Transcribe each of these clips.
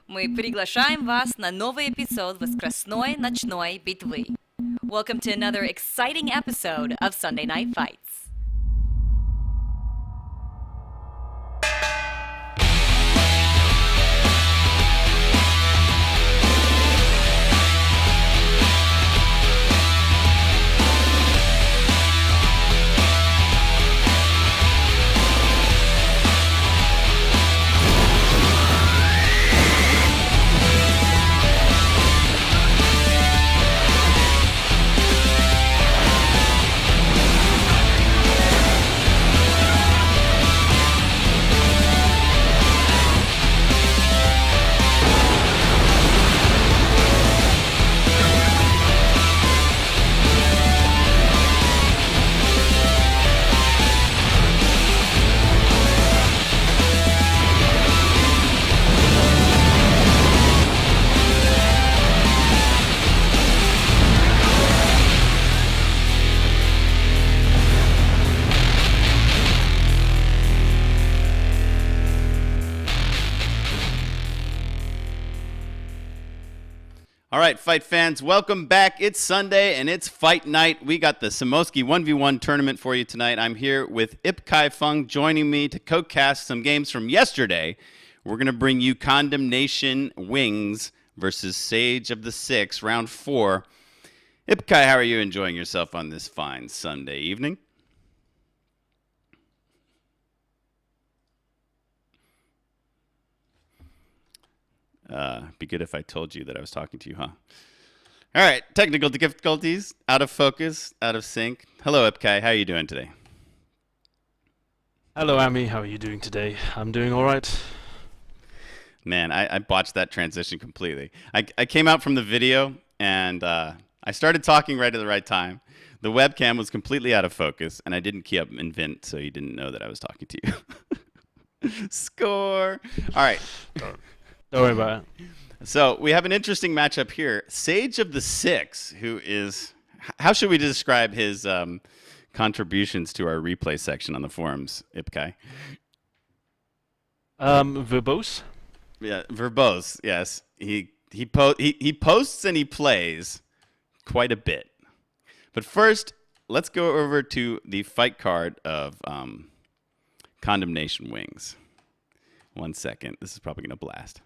Мы приглашаем вас на новый эпизод воскресной ночной битвы. Welcome to another exciting episode of Sunday Night Fights. All right, fight fans, welcome back. It's Sunday and it's fight night. We got the Semoskiy 1v1 tournament for you tonight. I'm here with Ip Kai Fung joining me to co-cast some games from yesterday. We're going to bring you CondemnationWings versus SageOfTheSix, round 4. Ip Kai, how are you enjoying yourself on this fine Sunday evening? Be good if I told you that I was talking to you, huh? All right, technical difficulties, out of focus, out of sync. Hello, Ip Kai. How are you doing today? Hello, Amy. How are you doing today? I'm doing all right. Man, I botched that transition completely. I came out from the video, and I started talking right at the right time. The webcam was completely out of focus, and I didn't key up invent, so you didn't know that I was talking to you. Score! All right. Don't worry about it. So we have an interesting matchup here. SageOfTheSix, who is... How should we describe his contributions to our replay section on the forums, Ip Kai? Verbose? Yeah, verbose, yes. He posts and he plays quite a bit. But first, let's go over to the fight card of CondemnationWings. 1 second. This is probably going to blast.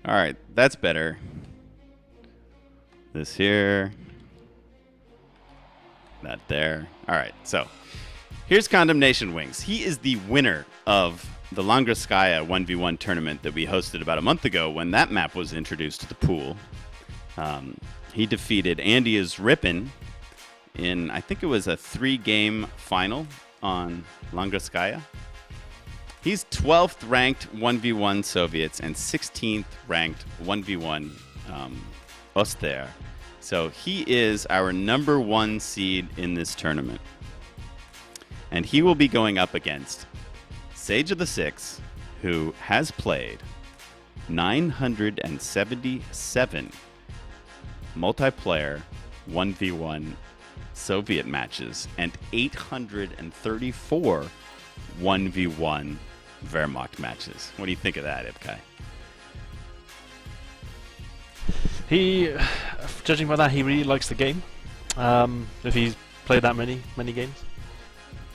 All right, that's better. This here. That there. All right, so here's CondemnationWings. He is the winner of the Langrskaya 1v1 tournament that we hosted about a month ago when that map was introduced to the pool. He defeated Andy is Rippin' in, I think it was a 3-game final on Langrskaya. He's 12th ranked 1v1 Soviets and 16th ranked 1v1 Oster. So he is our number 1 seed in this tournament. And he will be going up against SageOfTheSix, who has played 977 multiplayer 1v1 Soviet matches and 834 1v1 Wehrmacht matches. What do you think of that, Ip Kai? He, judging by that, he really likes the game. If he's played that many games,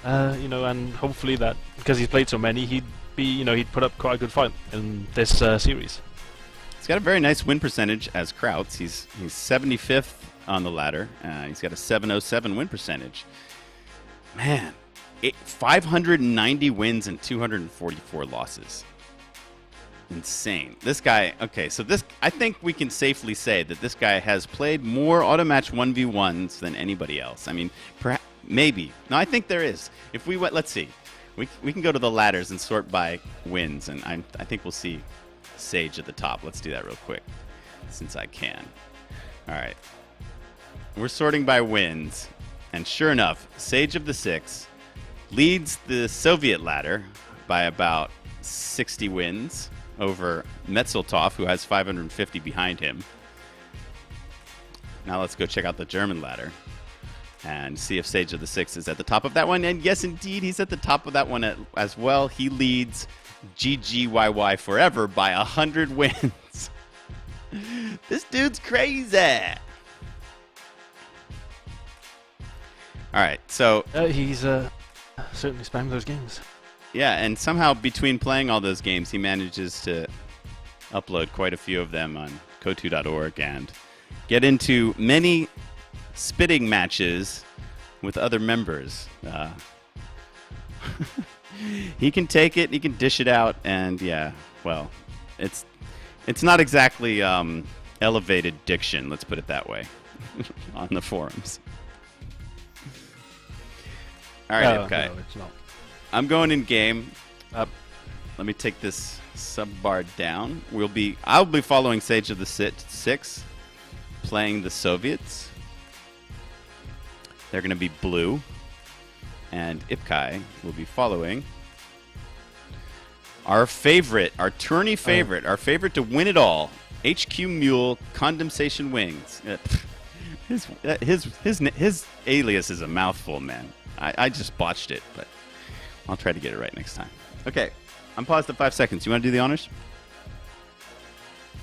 and hopefully that because he's played so many, he'd put up quite a good fight in this series. He's got a very nice win percentage as Krauts. He's 75th on the ladder. He's got a 707 win percentage. Man. 590 wins and 244 losses. Insane. This guy, okay, so I think we can safely say that this guy has played more automatch 1v1s than anybody else. I mean, maybe. No, I think there is. If we went, let's see. We can go to the ladders and sort by wins, and I think we'll see Sage at the top. Let's do that real quick, since I can. All right. We're sorting by wins, and sure enough, SageOfTheSix leads the Soviet ladder by about 60 wins over Metzeltov, who has 550 behind him. Now let's go check out the German ladder. and see if Sage of the Six is at the top of that one. And yes, indeed, he's at the top of that one as well. He leads GGYY Forever by 100 wins. This dude's crazy. All right, so he's certainly spammed those games. yeah, and somehow between playing all those games, he manages to upload quite a few of them on kotu.org and get into many spitting matches with other members. He can take it, he can dish it out, and yeah, well, it's not exactly elevated diction, let's put it that way, on the forums. All right, okay. No, it's not. I'm going in game. Let me take this sub bar down. I'll be following Sage of the Six, playing the Soviets. They're going to be blue, and Ipkai will be following our favorite, our tourney favorite, our favorite to win it all, HQ Mule CondemnationWings. His alias is a mouthful, man. I just botched it, but I'll try to get it right next time. Okay, I'm paused at 5 seconds. You want to do the honors?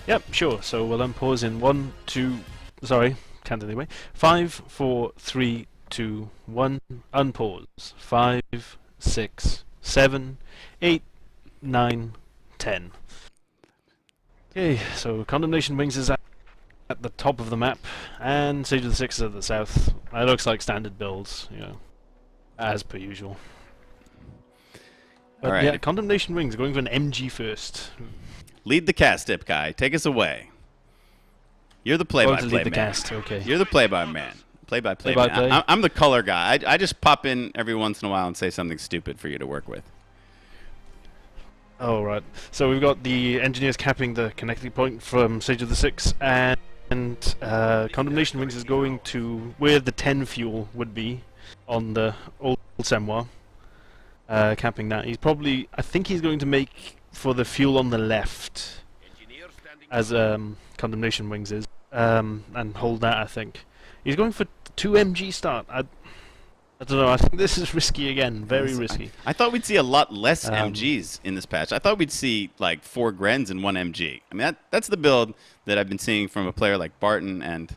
Yep, sure. So we'll unpause in 1, 2. Sorry, can't anyway. 5, 4, 3, 2, 1. Unpause. 5, 6, 7, 8, 9, 10. Okay, so CondemnationWings is at the top of the map, and Sage of the Six is at the south. It looks like standard builds, as per usual. But right. yeah, CondemnationWings going for an MG first. Lead the cast, Ipkai. Take us away. You're the play-by-play lead the man. cast, okay. You're the play-by man. Play-by-play Play-by-play. man. I'm the color guy. I just pop in every once in a while and say something stupid for you to work with. Oh, right. So we've got the engineers capping the connecting point from Sage of the Six, and CondemnationWings is going to where the 10 fuel would be on the old Semoskiy, capping that. I think he's going to make for the fuel on the left, as CondemnationWings is, and hold that, I think. He's going for 2 MG start. I don't know, I think this is risky again, very risky. I thought we'd see a lot less MGs in this patch. I thought we'd see like 4 Grens and 1 MG. I mean, that's the build that I've been seeing from a player like Barton, and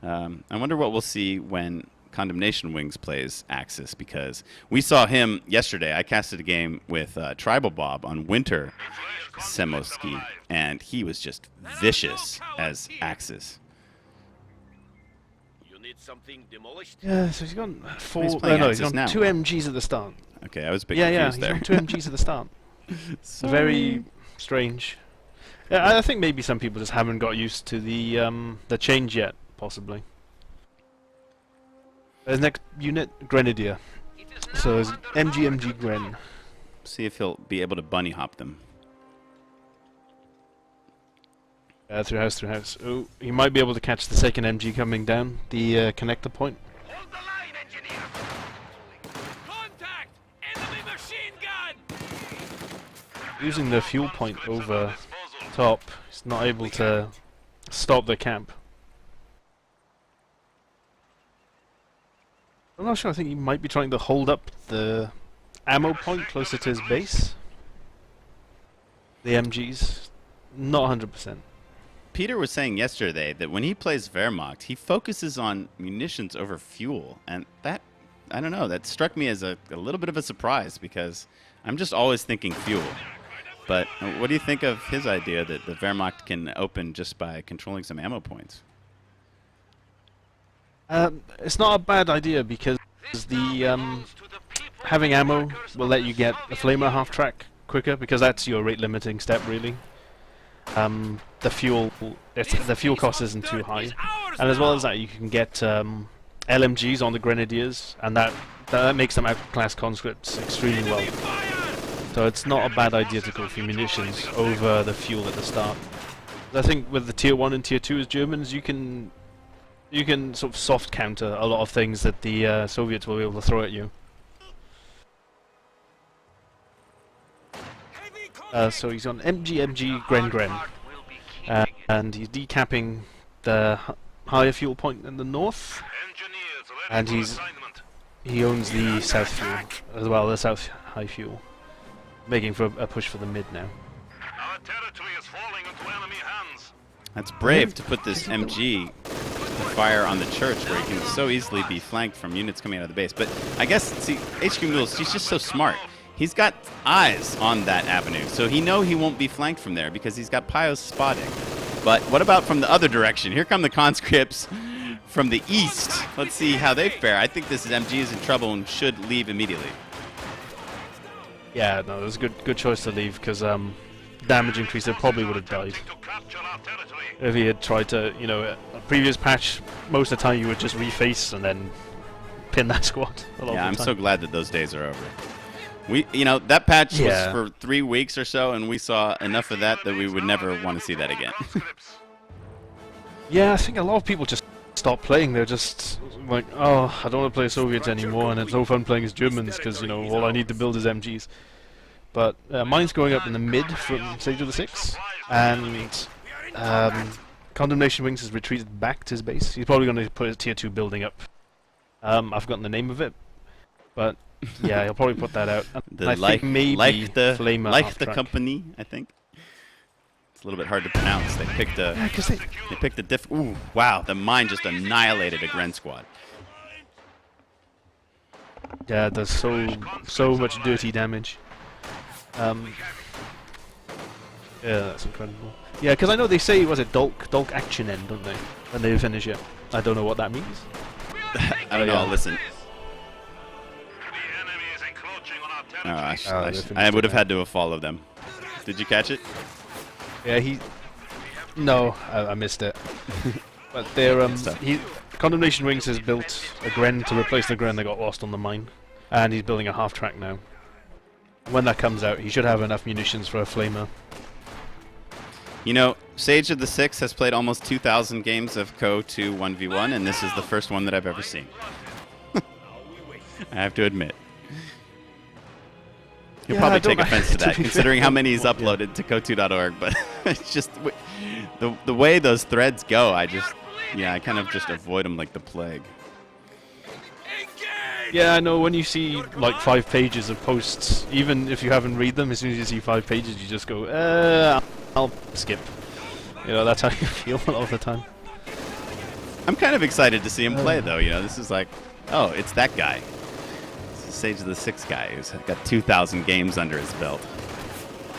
I wonder what we'll see when CondemnationWings plays Axis, because we saw him yesterday. I casted a game with Tribal Bob on Winter Semoskiy, and he was just vicious as Axis. Something demolished? Yeah, so he's got 4. He's playing he's Axis got now. 2 MGs at the start. Okay, I was a bit Yeah, confused he's there. got 2 MGs at the start. Very strange. Yeah, I think maybe some people just haven't got used to the change yet, possibly. His next unit, Grenadier. So it's MG Gren. See if he'll be able to bunny hop them. Through house. Oh, he might be able to catch the second MG coming down the connector point. Hold the line, engineer! Contact! Enemy machine gun! Using the fuel point over top, he's not able to stop the camp. I'm not sure, I think he might be trying to hold up the ammo point closer to his base. The MGs, not 100%. Peter was saying yesterday that when he plays Wehrmacht, he focuses on munitions over fuel, and that, I don't know, that struck me as a little bit of a surprise, because I'm just always thinking fuel. But what do you think of his idea that the Wehrmacht can open just by controlling some ammo points? It's not a bad idea, because the having ammo will let you get a flamer half track quicker, because that's your rate limiting step, really. The fuel cost isn't too high, and as well as that, you can get LMGs on the Grenadiers, and that makes them outclass conscripts extremely well. So it's not a bad idea to go for munitions over the fuel at the start. I think with the tier 1 and tier 2 as Germans, you can sort of soft counter a lot of things that the Soviets will be able to throw at you. So he's on MG Gren, and he's decapping the higher fuel point in the north. And he owns the south fuel as well, the south high fuel, making for a push for the mid now. Our territory is falling into enemy hands. That's brave to put this MG fire on the church where he can so easily be flanked from units coming out of the base. But I guess, see, HQ Mules, he's just so smart. He's got eyes on that avenue, so he won't be flanked from there because he's got Pyos spotting. But what about from the other direction? Here come the conscripts from the east. Let's see how they fare. I think this MG is in trouble and should leave immediately. Yeah, no, it was a good choice to leave because damage increase, it probably would have died. To capture our territory. If he had tried to, you know, a previous patch, most of the time you would just reface and then pin that squad. Yeah, I'm so glad that those days are over. That patch was for 3 weeks or so, and we saw enough of that we would never want to see that again. Yeah, I think a lot of people just stop playing. They're just like, oh, I don't want to play Soviets anymore, and it's no fun playing as Germans because, you know, all I need to build is MGs. But mine's going up in the mid from SageOfTheSix, and CondemnationWings has retreated back to his base. He's probably going to put his tier 2 building up. I've forgotten the name of it, but yeah, he'll probably put that out. The company, I think. It's a little bit hard to pronounce. They picked a Ooh, wow! The mine just annihilated a Gren squad. Yeah, it does so much dirty damage. Yeah, that's incredible. Yeah, because I know they say, was it Dolk Action End, don't they? When they finish it. I don't know what that means. I don't know. I'll listen. The enemy is encroaching on our territory. I would have had to have followed them. Did you catch it? Yeah, No, I missed it. But they're CondemnationWings has built a Gren to replace the Gren that got lost on the mine, and he's building a half track now. When that comes out, he should have enough munitions for a flamer. You know, SageOfTheSix has played almost 2,000 games of Co 2 1v1, and this is the first one that I've ever seen. I have to admit. He'll probably take offense to that, considering how many he's uploaded to co2.org, but it's just the way those threads go, I kind of just avoid them like the plague. Yeah, I know, when you see like 5 pages of posts, even if you haven't read them, as soon as you see 5 pages, you just go, I'll skip. You know, that's how you feel a lot of the time. I'm kind of excited to see him play, though. You know, this is like, oh, it's that guy. SageOfTheSix guy who's got 2,000 games under his belt.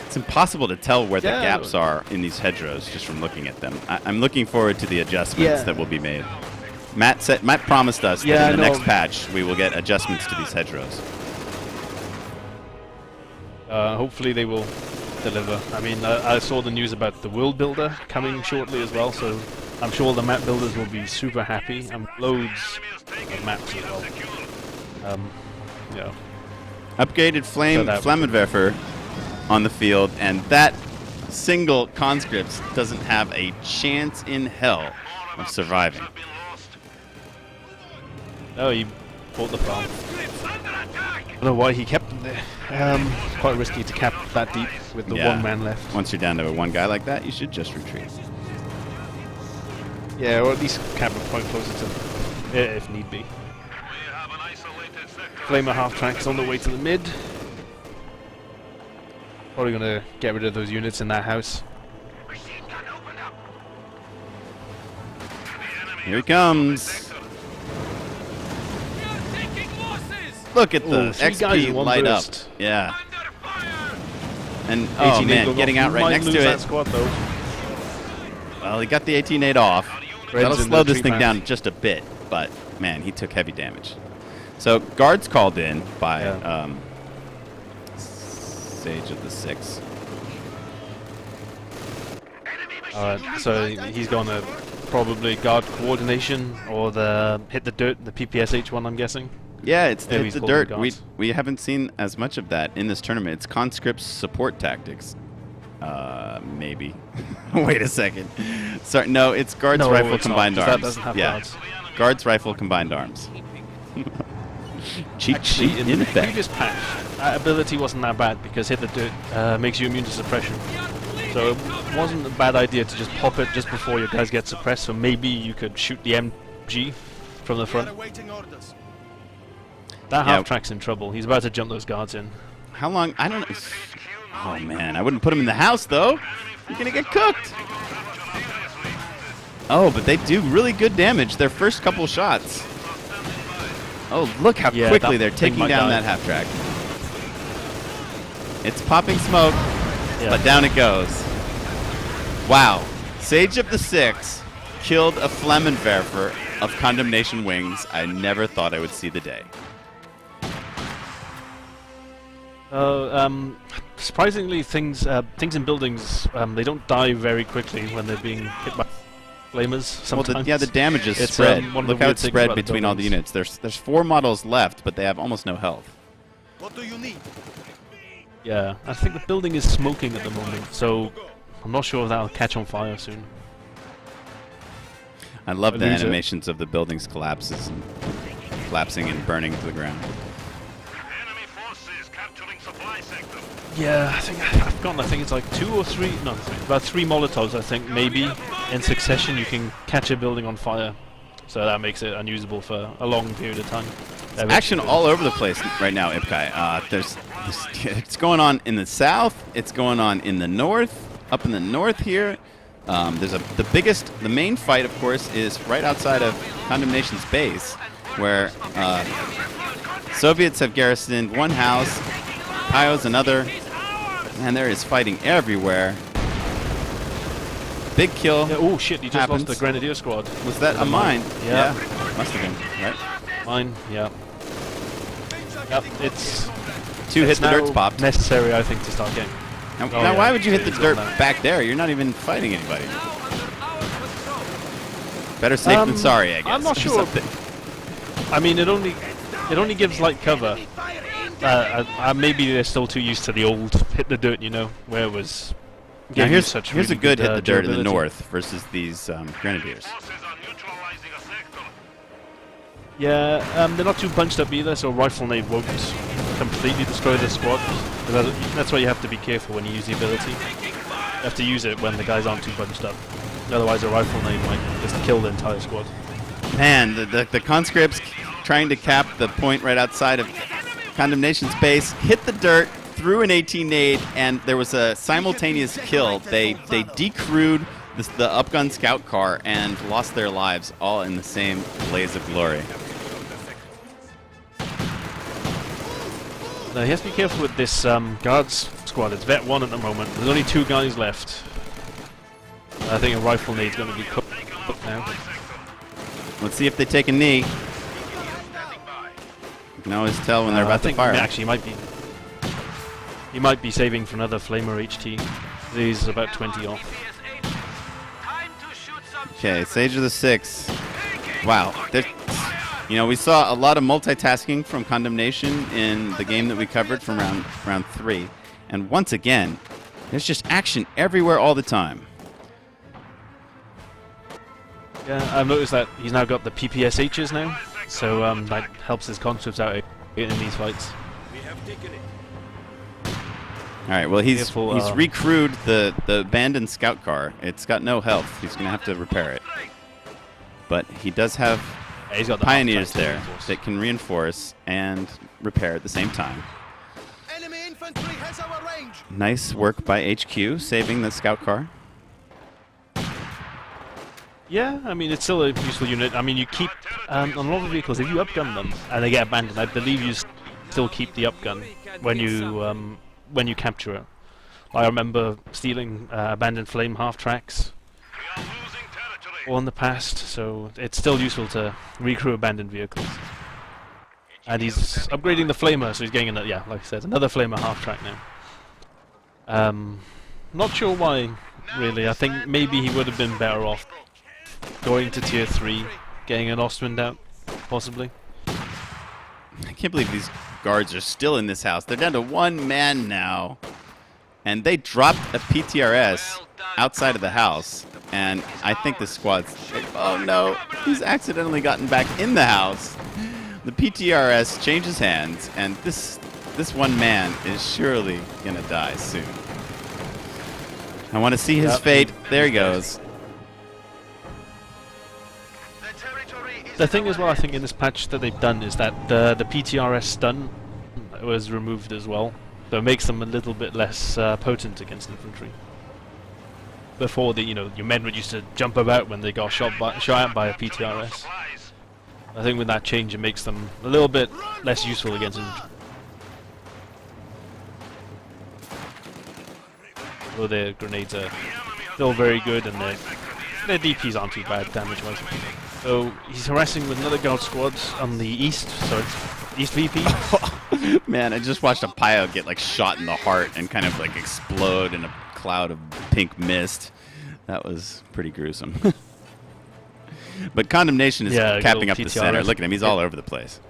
It's impossible to tell where the gaps are in these hedgerows just from looking at them. I'm looking forward to the adjustments that will be made. Matt promised us that in the next patch we will get adjustments to these hedgerows. Hopefully they will deliver. I mean, I saw the news about the World Builder coming shortly as well, so I'm sure the map builders will be super happy, and loads of maps as well. Yeah. Upgraded Flammenwerfer on the field, and that single conscript doesn't have a chance in hell of surviving. Oh, he bought the farm. I don't know why he kept them there. Quite risky to cap that deep with the one man left. Once you're down to one guy like that, you should just retreat. Yeah, or at least cap it quite closer to if need be. Flamer half track's on the way to the mid. Probably gonna get rid of those units in that house. Here he comes. Look at the XP light up. Yeah. And oh man, getting out right next to it. Squad, though. Well, he got the 18-8 off. That'll slow this thing down just a bit, but man, he took heavy damage. So guards called in by SageOfTheSix. Alright, so he's gonna probably guard coordination or hit the dirt, the PPSH one, I'm guessing. Yeah, it's the dirt. We haven't seen as much of that in this tournament. It's conscripts support tactics. Maybe. Wait a second. Sorry, no, it's guards rifle combined arms. That doesn't have guards. Guards rifle combined arms. Cheat sheet in the effect. previous patch, that ability wasn't that bad because hit the dirt makes you immune to suppression. So it wasn't a bad idea to just pop it just before your guys get suppressed. So maybe you could shoot the MG from the front. That half track's in trouble. He's about to jump those guards in. How long? I don't know. Oh, man. I wouldn't put him in the house, though. You're going to get cooked. Oh, but they do really good damage their first couple shots. Oh, look how quickly they're taking down that half track. It's popping smoke, but down it goes. Wow. SageOfTheSix killed a Flammenwerfer of CondemnationWings. I never thought I would see the day. Surprisingly, things in buildings, they don't die very quickly when they're being hit by flamers. Sometimes. Well, the damage is spread. Look how it's spread between all the units. There's 4 models left, but they have almost no health. What do you need? Yeah, I think the building is smoking at the moment, so I'm not sure if that'll catch on fire soon. I love the animations of the buildings collapsing and burning to the ground. Enemy forces capturing supply sector. Yeah, I think I think it's like 2 or 3, no, about 3 Molotovs, I think, maybe in succession you can catch a building on fire. So that makes it unusable for a long period of time. There's action all over the place right now, Ipkai. It's going on in the south. It's going on in the north. Up in the north here, the main fight, of course, is right outside of Condemnation's base, where Soviets have garrisoned one house, Pio's another, and there is fighting everywhere. Big kill. Yeah, oh shit! You just lost the Grenadier squad. Was that a mine? Yeah, must have been. Right. Mine. Yeah. Yep. It's 2 hit the dirt's popped. Necessary, I think, to start game. Now why would you hit the dirt back there? You're not even fighting anybody. Better safe than sorry, I guess. I'm not sure. I mean, it only gives light cover. Maybe they're still too used to the old hit the dirt, where it was. Now here's a good hit the dirt in the north versus these Grenadiers. Yeah, they're not too bunched up either, so Rifle Nade won't completely destroy the squad. That's why you have to be careful when you use the ability. You have to use it when the guys aren't too bunched up. Otherwise, a Rifle Nade might just kill the entire squad. Man, the conscripts trying to cap the point right outside of Condemnation's base hit the dirt, threw an 18 nade, and there was a simultaneous kill. They decrewed the upgun scout car and lost their lives all in the same blaze of glory. Now, he has to be careful with this guards squad. It's Vet 1 at the moment. There's only 2 guys left. I think a Rifle Nade's going to be cooked now. Let's see if they take a knee. You can always tell when they're about to fire. Actually, he might be saving for another Flamer HT. He's about 20 off. Okay, SageOfTheSix. Wow. We saw a lot of multitasking from Condemnation in the game that we covered from round 3. And once again, there's just action everywhere all the time. Yeah, I've noticed that he's now got the PPSHs now, so that helps his conscripts out in these fights. All right, well, he's recrewed the abandoned scout car. It's got no health. He's going to have to repair it. But he does have he's got the pioneers there that can reinforce and repair at the same time. Enemy infantry has our range. Nice work by HQ, saving the scout car. Yeah, I mean, it's still a useful unit. I mean, you keep, on a lot of vehicles, if you upgun them and they get abandoned, I believe you still keep the upgun when you capture it. I remember stealing abandoned flame half-tracks all in the past, so it's still useful to recrew abandoned vehicles. And he's upgrading the flamer, so he's getting like I said, another flamer half-track now. Not sure why, really. I think maybe he would have been better off going to tier 3, getting an Ostwind out, possibly. I can't believe these guards are still in this house. They're down to 1 man now. And they dropped a PTRS outside of the house. And I think the squad's like, oh no, he's accidentally gotten back in the house. The PTRS changes hands, and this 1 man is surely going to die soon. I want to see his fate. There he goes. The territory The thing as well, I think, in this patch that they've done is that the PTRS stun was removed as well. So it makes them a little bit less potent against infantry. Before, your men would used to jump about when they got shot at by a PTRS. I think with that change, it makes them a little bit less useful against infantry. Although their grenades are still very good, and their DPs aren't too bad damage-wise. So he's harassing with another guard squad on the east. Sorry, east VP. Man, I just watched a Pio get like shot in the heart and kind of like explode in a cloud of pink mist. That was pretty gruesome. But Condemnation is capping up the center. Look at him; he's all over the place.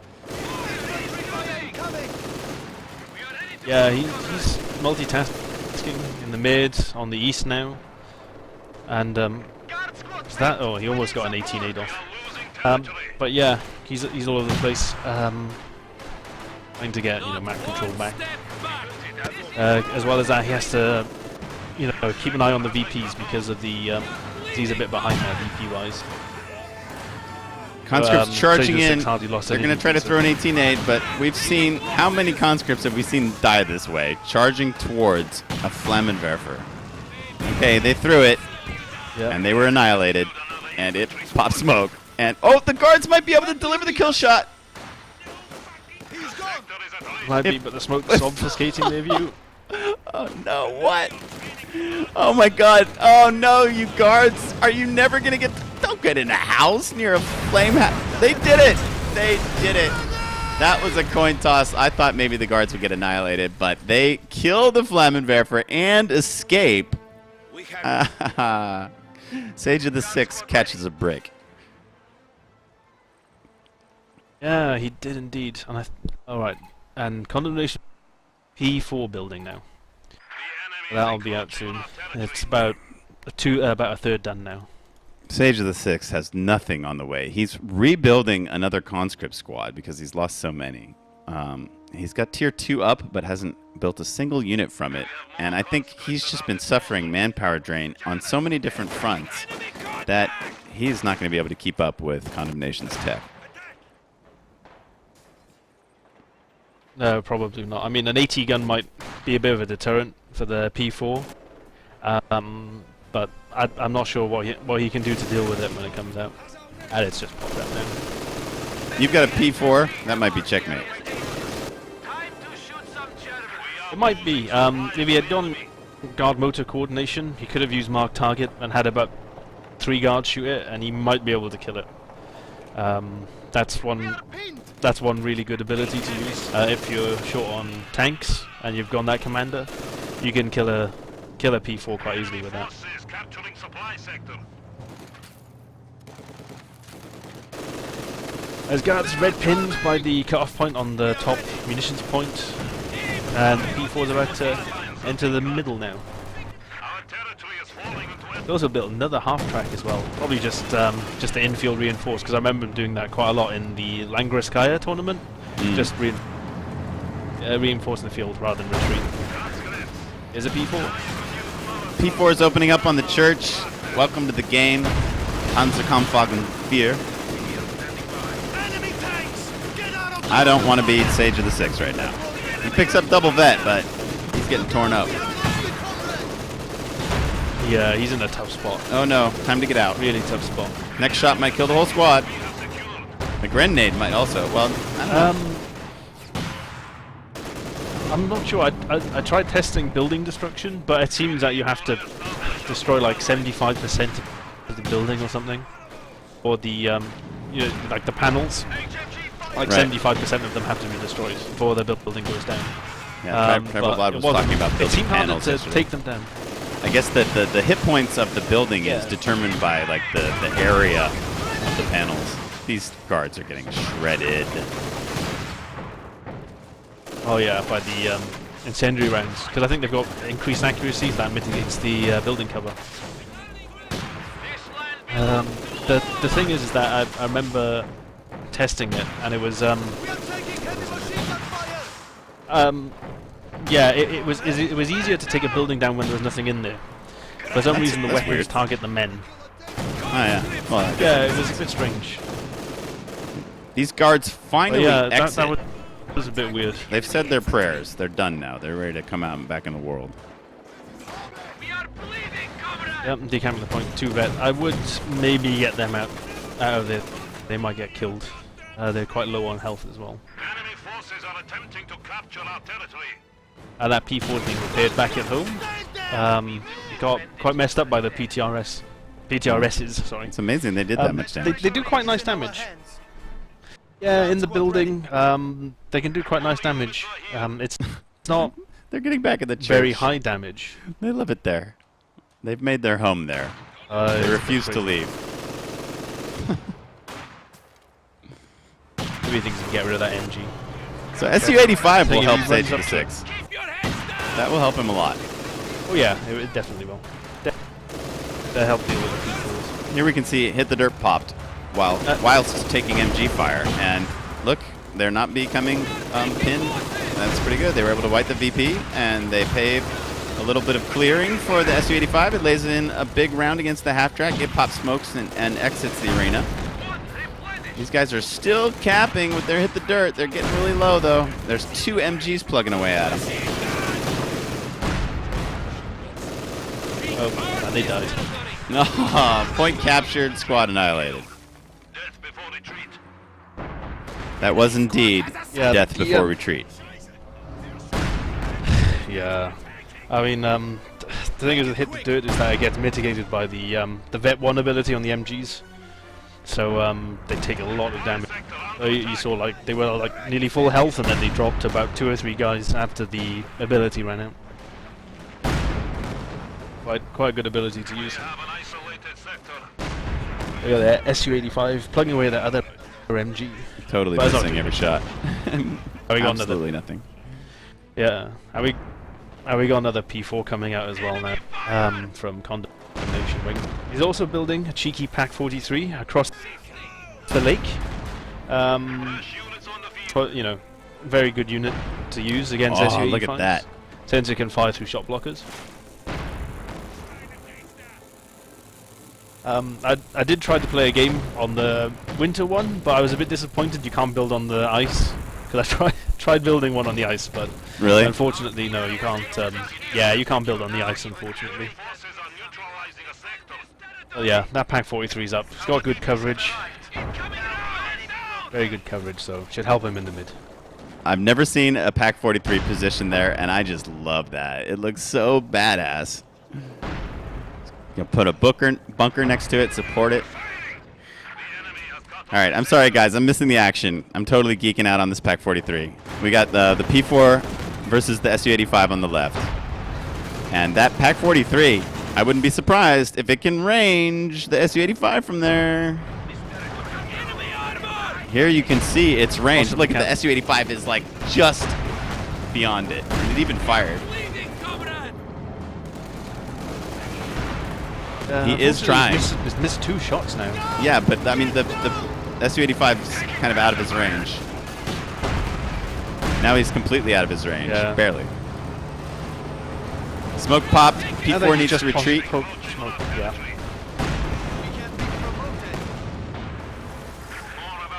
Yeah, he's multitasking in the mid on the east now, and is that? Oh, he almost got an 18 off. But yeah, he's all over the place. Trying to get map control back. As well as that, he has to keep an eye on the VPs because of the he's a bit behind there VP wise. Conscripts charging in. They're going to try to throw an 18-8, but we've seen how many conscripts have we seen die this way, charging towards a Flammenwerfer. Okay, they threw it, and they were annihilated, and it popped smoke. And oh, the guards might be able to deliver the kill shot. Might be, but the smoke's obfuscating their view. Oh no, what? Oh my god. Oh no, you guards. Are you never going to get... Don't get in a house near a flame house. They did it. They did it. That was a coin toss. I thought maybe the guards would get annihilated, but they kill the Flammenwerfer and escape. SageOfTheSix catches a brick. Yeah, he did indeed. And alright, and Condemnation P4 building now. That'll be out soon. It's about a third done now. SageOfTheSix has nothing on the way. He's rebuilding another conscript squad because he's lost so many. He's got tier 2 up, but hasn't built a single unit from it. And I think he's just been suffering manpower drain on so many different fronts that he's not going to be able to keep up with Condemnation's tech. No, probably not. I mean, an AT gun might be a bit of a deterrent for the P4, but I'm not sure what he can do to deal with it when it comes out. And it's just popped out now. You've got a P4? That might be checkmate. It might be. If he had gone guard motor coordination, he could have used mark target and had about 3 guards shoot it, and he might be able to kill it. That's one really good ability to use. If you're short on tanks and you've gone that commander, you can kill a P4 quite easily with that. As guards red pinned by the cutoff point on the top munitions point, and the P4 is about to enter the middle now. They also built another half track as well, probably just the infield reinforce, because I remember doing that quite a lot in the Langorskaya tournament, just reinforcing the field rather than retreat. Is it P4? P4 is opening up on the church. Welcome to the game. Panzerkampfwagen 4. I don't want to beat SageOfTheSix right now. He picks up double vet, but he's getting torn up. Yeah, he's in a tough spot. Oh no, time to get out. Really tough spot. Next shot might kill the whole squad. The grenade might also. Well, I don't know. I'm not sure. I tried testing building destruction, but it seems that you have to destroy like 75% of the building or something, or the like the panels. Like 75% of them have to be destroyed before the building goes down. Yeah, Trevor Vlad was talking about building panels. It seemed harder to take them down. I guess the hit points of the building is determined by like the area of the panels. These guards are getting shredded. Oh yeah, by the incendiary rounds, because I think they've got increased accuracy that mitigates the building cover. The thing is that I remember testing it, and it was yeah, it was easier to take a building down when there was nothing in there. For some reason, the weapons target the men. Oh yeah. Well, yeah, it was a bit strange. These guards But finally yeah, exit. that was a bit weird. They've said their prayers. They're done now. They're ready to come out and back in the world. Yep, decamping the point 2 vet. I would maybe get them out of there. They might get killed. They're quite low on health as well. Enemy forces are attempting to capture our territory. That P4 being repaired back at home. Got quite messed up by the PTRSs, sorry. It's amazing they did that much damage. They do quite nice damage. Yeah, in the building, they can do quite nice damage. It's not They're getting back at the church. very high damage. They love it there. They've made their home there. They refuse to leave. Maybe things can get rid of that MG. So SU-85 will Thing help if he runs up SageOfTheSix. That will help him a lot. Oh yeah, it definitely will. They'll help deal with the people. Here we can see hit the dirt popped whilst taking MG fire. And look, they're not becoming pinned. That's pretty good. They were able to wipe the VP, and they paved a little bit of clearing for the SU-85. It lays in a big round against the half-track. It pops smokes and exits the arena. These guys are still capping with their hit the dirt. They're getting really low, though. There's 2 MGs plugging away at them. Oh, and they died. Point captured, squad annihilated. Death before retreat. That was indeed death before retreat. Yeah. I mean, the thing is with hit the dirt is that it gets mitigated by the Vet 1 ability on the MGs. So they take a lot of damage. You saw like they were like nearly full health, and then they dropped about 2 or 3 guys after the ability ran out. Quite a good ability to use. Have an isolated sector. Look at that SU-85 plugging away that other MG. Totally But it's not missing too every much. shot. we got Absolutely nothing. Yeah, and we got another P4 coming out as well now from CondemnationWings. He's also building a cheeky Pack 43 across the lake. Units on the field. But, you know, very good unit to use against Oh, SU-85s. look at that. Since it can fire through shot blockers. I did try to play a game on the winter one, but I was a bit disappointed you can't build on the ice. Because I tried building one on the ice, but Really? unfortunately, no, you can't. Yeah, you can't build on the ice, unfortunately. Forces are neutralizing a sector. Oh yeah, that Pack 43's up. It's got good coverage. Very good coverage, so should help him in the mid. I've never seen a Pack 43 position there, and I just love that. It looks so badass. You know, put a bunker next to it, support it. All right, I'm sorry, guys. I'm missing the action. I'm totally geeking out on this Pack 43. We got the P4 versus the SU-85 on the left. And that Pack 43, I wouldn't be surprised if it can range the SU-85 from there. Here you can see its range. Awesome Look at the cap. SU-85 is like just beyond it. And it even fired. He is trying. He's missed 2 shots now. Yeah, but I mean the SU-85 is kind of out of his range. Now he's completely out of his range. Yeah. Barely. Smoke popped. Now that P4 he needs just to retreat. Yeah.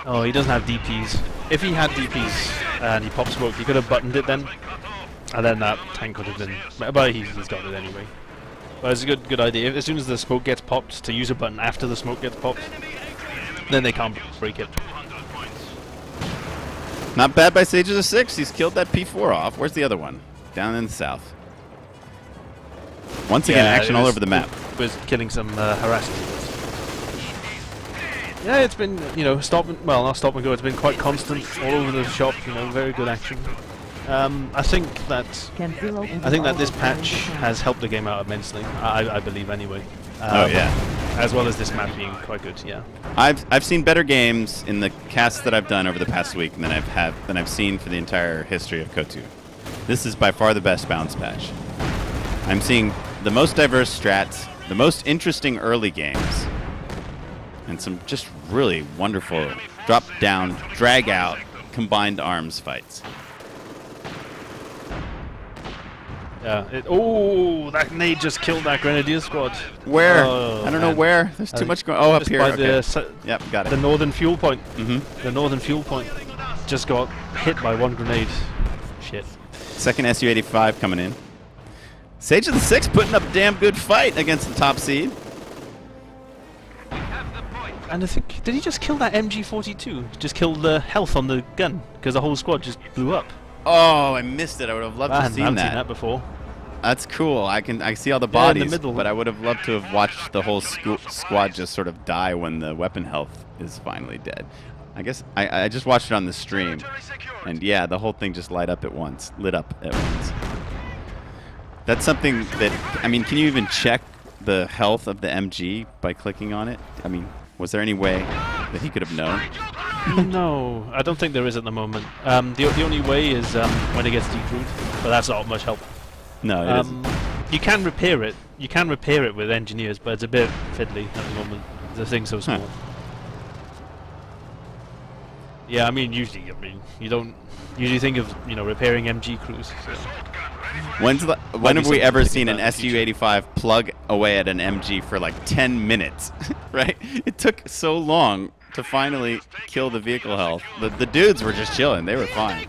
Oh, he doesn't have DPs. If he had DPs and he popped smoke, he could have buttoned it then. And then that tank would have been... But he's got it anyway. But it's a good idea. As soon as the smoke gets popped, to use a button after the smoke gets popped, then they can't break it. Not bad by SageOfTheSix. He's killed that P4 off. Where's the other one? Down in the south. Once again, action all over the map. Was killing some harassers. Yeah, it's been, you know, not stop and go. It's been quite constant all over the shop. You know, very good action. I think that this patch has helped the game out immensely. I believe anyway. Oh yeah. As well as this map being quite good. Yeah. I've seen better games in the casts that I've done over the past week than I've seen for the entire history of KOTU. This is by far the best bounce patch. I'm seeing the most diverse strats, the most interesting early games, and some just really wonderful drop down, drag out, combined arms fights. Yeah. Oh, that nade just killed that Grenadier squad. Where? Oh, I don't know man. where. There's too much going. Oh, up Just here. by Okay. Yep, got the it. northern fuel point. Mm-hmm. The northern fuel point just got hit by one grenade. Shit. Second Su-85 coming in. SageOfTheSix putting up a damn good fight against the top seed. And I think, did he just kill that MG42? Just kill the health on the gun? Because the whole squad just blew up. Oh, I missed it. I would have loved to have I seen haven't that. seen that before. That's cool. I see all the Yeah, in the bodies, middle. but I would have loved to have watched the whole squad just sort of die when the weapon health is finally dead. I guess I just watched it on the stream, and yeah, the whole thing just lit up at once. That's something that, I mean, can you even check the health of the MG by clicking on it? I mean, was there any way that he could have known? No, I don't think there is at the moment. The only way is when it gets decrewed, but that's not much help. No, it isn't. You can repair it. You can repair it with engineers, but it's a bit fiddly at the moment. The thing's so small. Yeah, I mean, usually, you don't usually think of repairing MG crews. So. When have we ever seen an about in the future. Su-85 plug away at an MG for like 10 minutes, right? It took so long to finally kill the vehicle health. The dudes were just chilling. They were fine.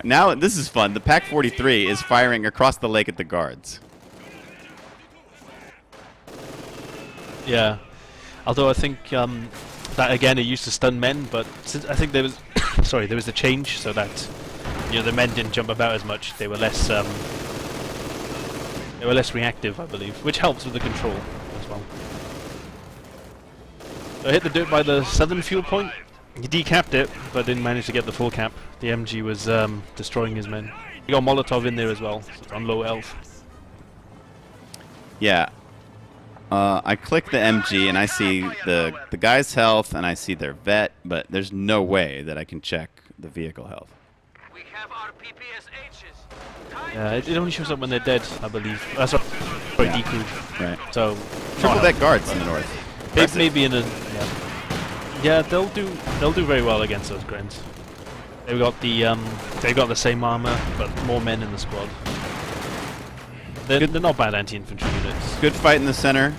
Now, this is fun. The PaK-43 is firing across the lake at the guards. Yeah, although I think that again it used to stun men, but since I think there was there was a change so that the men didn't jump about as much. They were less reactive, I believe, which helps with the control as well. So I hit the dirt by the southern fuel point. He decapped it, but didn't manage to get the full cap. The MG was destroying his men. He got Molotov in there as well, so it's on low health. Yeah. I click the MG and I see the guy's health and I see their vet, but there's no way that I can check the vehicle health. We have our PPSHs. Yeah, it only shows up when they're dead, I believe. That's right. Sorry, Yeah. decrewed. Right. So Triple deck guards in the north. Impressive. maybe in a yeah, they'll do very well against those Grens. They've got the same armor, but more men in the squad. They're not bad anti-infantry units. Good fight in the center.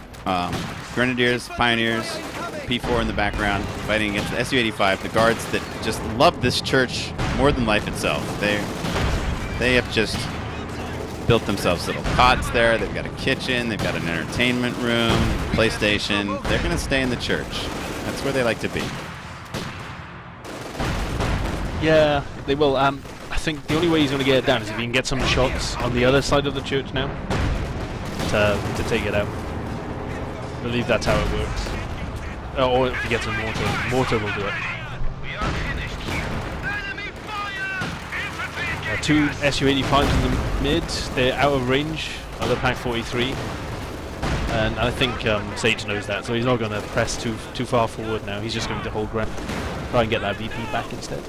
Grenadiers, Pioneers, P4 in the background, fighting against the Su-85, the guards that just love this church more than life itself. They have just built themselves little cots there. They've got a kitchen. They've got an entertainment room, PlayStation. They're going to stay in the church. That's where they like to be. Yeah, they will. I think the only way he's going to get it down is if he can get some shots on the other side of the church now to take it out. I believe that's how it works. Or if he gets a mortar. Mortar will do it. We are finished here. Enemy fire! Two Su-85s in the mid. They're out of range of the PaK-43. And I think Sage knows that, so he's not going to press too far forward now. He's just going to hold ground. Try and get that VP back instead.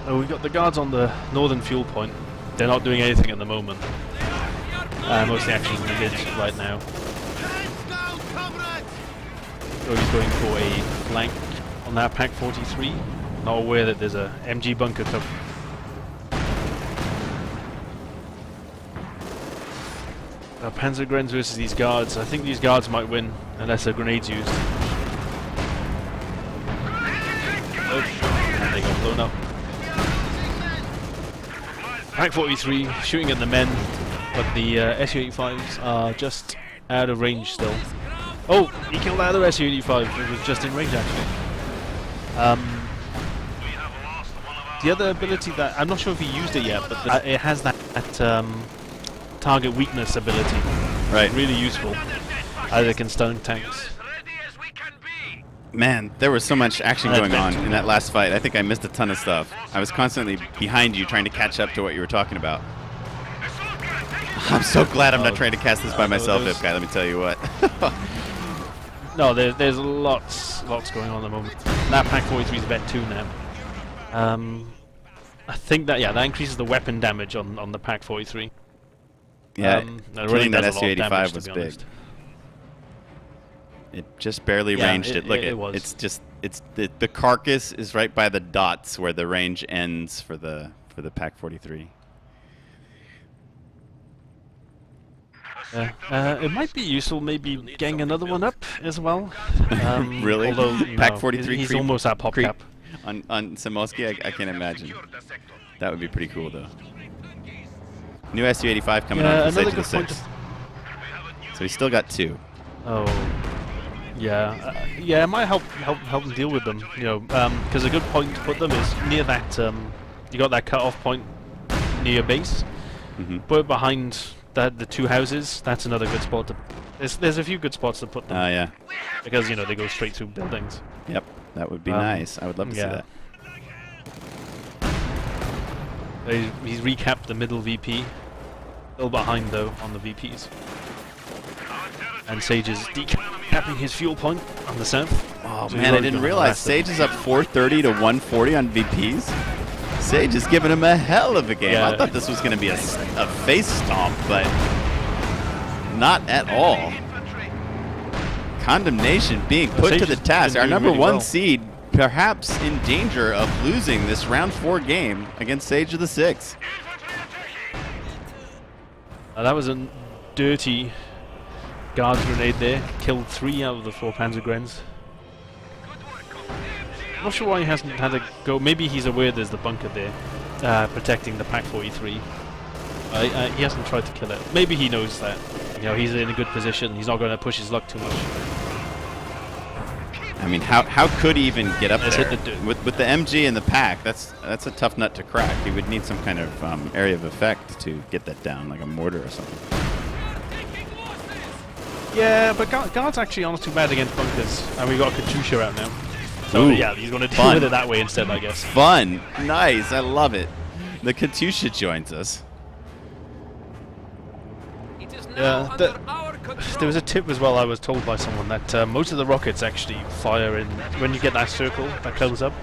So we've got the guards on the northern fuel point. They're not doing anything at the moment. Most of the action is in the mid right now. Hands down, comrades! So he's going for a flank on that PaK-43. Not aware that there's a MG bunker cover. Panzer Grens versus these guards. I think these guards might win unless a grenade's used. Oh, and they got blown up. PaK-43 shooting at the men, but the Su-85s are just out of range still. Oh, he killed that other Su-85. It was just in range actually. The other ability that I'm not sure if he used it yet, but it has that target weakness ability. Right. Really useful. Either can stun tanks. Ready as we can be. Man, there was so much action going on in that last fight. I think I missed a ton of stuff. I was constantly behind you trying to catch up to what you were talking about. I'm so glad I'm not trying to cast this by myself, Ipkai, let me tell you what. No, there's lots going on at the moment. That PaK-43 is vet 2 now. I think that increases the weapon damage on the PaK-43. Yeah, it really killing that does a lot of damage, Su-85 to was be big. honest. It just barely Yeah, ranged it. Look, it was. it's just it's the carcass is right by the dots where the range ends for the Pack 43. It might be useful maybe getting another one up as well. Really? Although, you Pack know, 43 he's creep- almost at pop creep cap. on Semoskiy, I can't imagine. That would be pretty cool though. New SU-85 coming Yeah, on for another Sage of the good point. Six. So he's still got 2. Oh, yeah, yeah. It might help him deal with them. You know, because a good point to put them is near that. You got that cut-off point near your base. Put it behind the 2 houses. That's another good spot to. There's a few good spots to put them. Yeah. Because you know they go straight through buildings. Yep. That would be nice. I would love to see that. He's recapped the middle VP. Still behind though on the VPs. And Sage is decapping his fuel point on the south. Oh So man, he's I already didn't gonna realize harass them. Sage is up 430 to 140 on VPs. Sage is giving him a hell of a game. I Yeah. thought this was going to be a face stomp, but not at all. Condemnation being put Sage to the has task. been Our doing number really 1 well. seed perhaps in danger of losing this round 4 game against Sage of the Six. That was a dirty guard grenade there. Killed 3 out of the 4 Panzergrens. Not sure why he hasn't had a go. Maybe he's aware there's the bunker there, protecting the Pack 43. He hasn't tried to kill it. Maybe he knows that. You know, he's in a good position. He's not going to push his luck too much. I mean, how could he even get up Let's there? hit the With the MG and the Pack, that's a tough nut to crack. He would need some kind of area of effect to get that down, like a mortar or something. Yeah, but guards actually aren't too bad against bunkers. And we got Katusha out now. So Ooh, yeah, he's going to deal fun. with it that way instead, I guess. Fun. Nice. I love it. The Katusha joins us. It is now Yeah, under our control. There was a tip as well I was told by someone that most of the rockets actually fire in, when you get that circle that comes up,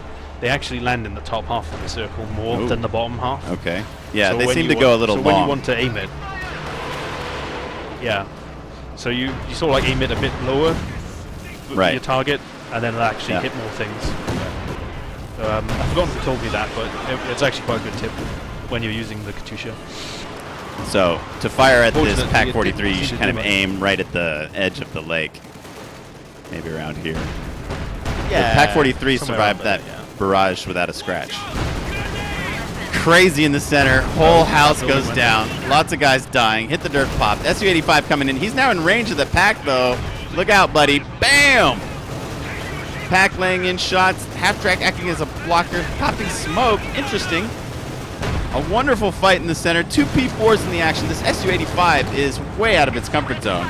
they actually land in the top half of the circle more Ooh. than the bottom half. Okay. Yeah, So they when seem you to go a want- little so long. when you want to aim it. Yeah. So you sort of like aim it a bit lower with Right. your target, and then it'll actually Yeah. hit more things. So, I've forgotten who told me that, but it's actually quite a good tip when you're using the Katusha. So to fire at this Fortunately, Pack it 43, you didn't should do kind of much. aim right at the edge of the lake. Maybe around here. Yeah. Pack 43 somewhere survived around that there, yeah. barrage without a scratch. Crazy in the center. Whole house building goes went down. Lots of guys dying. Hit the dirt pop. SU-85 coming in. He's now in range of the Pack, though. Look out, buddy. Bam! Pack laying in shots. Half-track acting as a blocker. Popping smoke. Interesting. A wonderful fight in the center. 2 P4s in the action. This SU-85 is way out of its comfort zone.